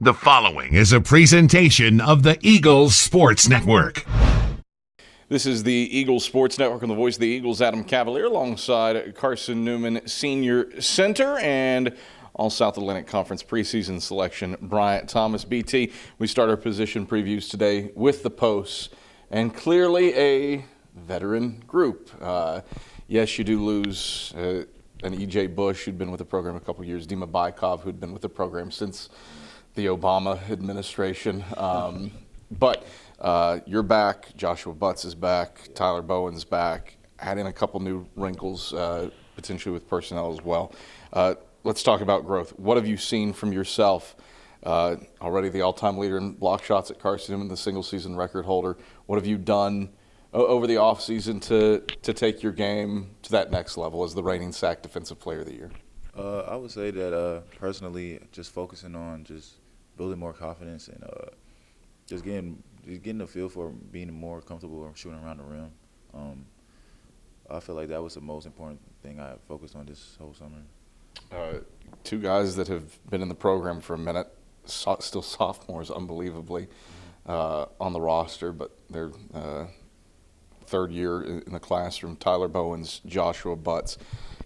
The following is a presentation of the Eagles Sports Network. This is the Eagles Sports Network on the voice of the Eagles, Adam Cavalier, alongside Carson-Newman Senior Center and All-South Atlantic Conference preseason selection, Bryant Thomas. BT, we start our position previews today with the posts, and clearly a veteran group. Yes, you do lose an E.J. Bush, who'd been with the program a couple years, Dima Baikov, who'd been with the program since the Obama administration. But you're back. Joshua Butts is back. Tyler Bowen's back. Add in a couple new wrinkles, potentially with personnel as well. Let's talk about growth. What have you seen from yourself? Already the all-time leader in block shots at Carson-Newman, the single-season record holder. What have you done over the offseason to take your game to that next level as the reigning SAC Defensive Player of the Year? I would say that personally, just focusing on just building more confidence and just getting a feel for being more comfortable shooting around the rim. I feel like that was the most important thing I focused on this whole summer. Two guys that have been in the program for a minute, still sophomores, unbelievably, on the roster, but they're third year in the classroom. Tyler Bowen's, Joshua Butts,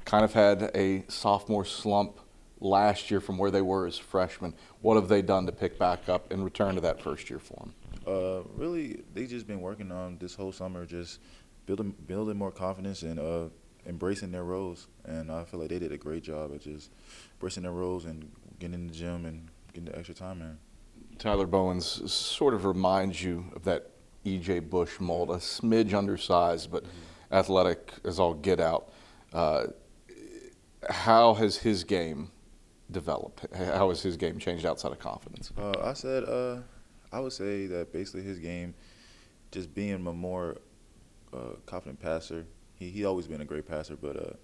kind of had a sophomore slump last year from where they were as freshmen. What have they done to pick back up and return to that first year form? Really, they just been working on this whole summer, just building more confidence and embracing their roles. And I feel like they did a great job at just embracing their roles and getting in the gym and getting the extra time in. Tyler Bowen's sort of reminds you of that E.J. Bush mold, a smidge undersized, but athletic as all get out. How has his game developed? How has his game changed outside of confidence? I would say that basically his game, just being a more confident passer. He always been a great passer, but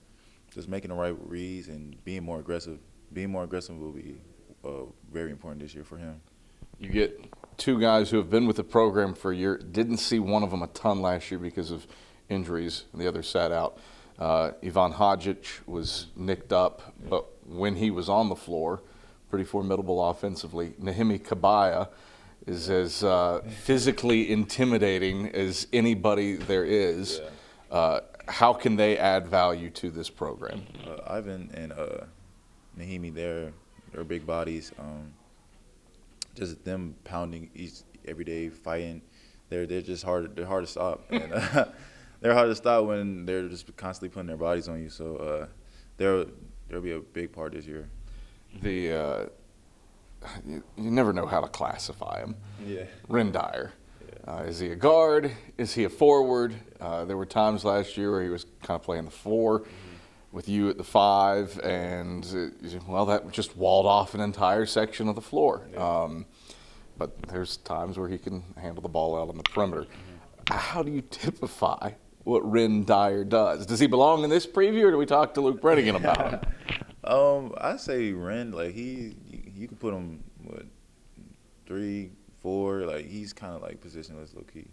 just making the right reads and being more aggressive. Being more aggressive will be very important this year for him. You get two guys who have been with the program for a year. Didn't see one of them a ton last year because of injuries, and the other sat out. Ivan Hodgic was nicked up, but when he was on the floor, pretty formidable offensively. Nahimi Kabaya is as physically intimidating as anybody there is. Yeah. How can they add value to this program? Ivan and Nahimi, they're big bodies. Just them pounding every day, fighting. They're just hard. They're hard to stop. And, they're hard to stop when they're just constantly putting their bodies on you. So there'll be a big part this year. You never know how to classify him. Yeah. Ren Dyer. Yeah. Is he a guard? Is he a forward? There were times last year where he was kind of playing the 4 with you at the 5, and that just walled off an entire section of the floor. Yeah. But there's times where he can handle the ball out on the perimeter. How do you typify what Ren Dyer does? Does he belong in this preview, or do we talk to Luke Brennigan about him? I say Ren, like you can put him 3, 4, like he's kind of like positionless, low key,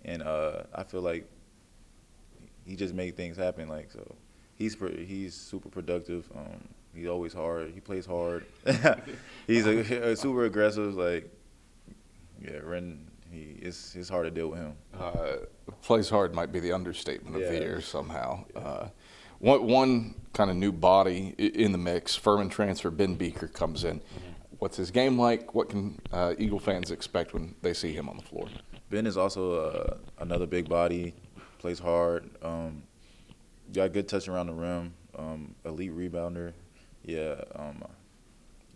and I feel like he just make things happen. Like so, he's super productive. He's always hard. He plays hard. He's a super aggressive. Like Ren. It's hard to deal with him. Plays hard might be the understatement of the year somehow. Yeah. One kind of new body in the mix, Furman transfer Ben Beaker comes in. What's his game like? What can Eagle fans expect when they see him on the floor? Ben is also another big body, plays hard, got good touch around the rim, elite rebounder. Yeah,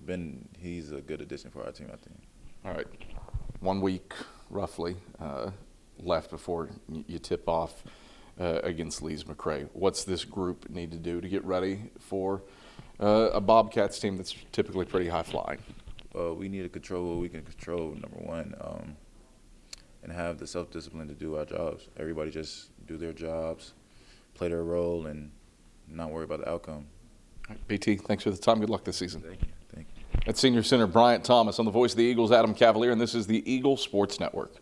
Ben, he's a good addition for our team, I think. All right. 1 week, roughly, left before you tip off against Lees McRae. What's this group need to do to get ready for a Bobcats team that's typically pretty high-flying? We need to control what we can control, number one, and have the self-discipline to do our jobs. Everybody just do their jobs, play their role, and not worry about the outcome. All right, BT, thanks for the time. Good luck this season. Thank you. At Senior Center, Bryant Thomas. On the voice of the Eagles, Adam Cavalier, and this is the Eagle Sports Network.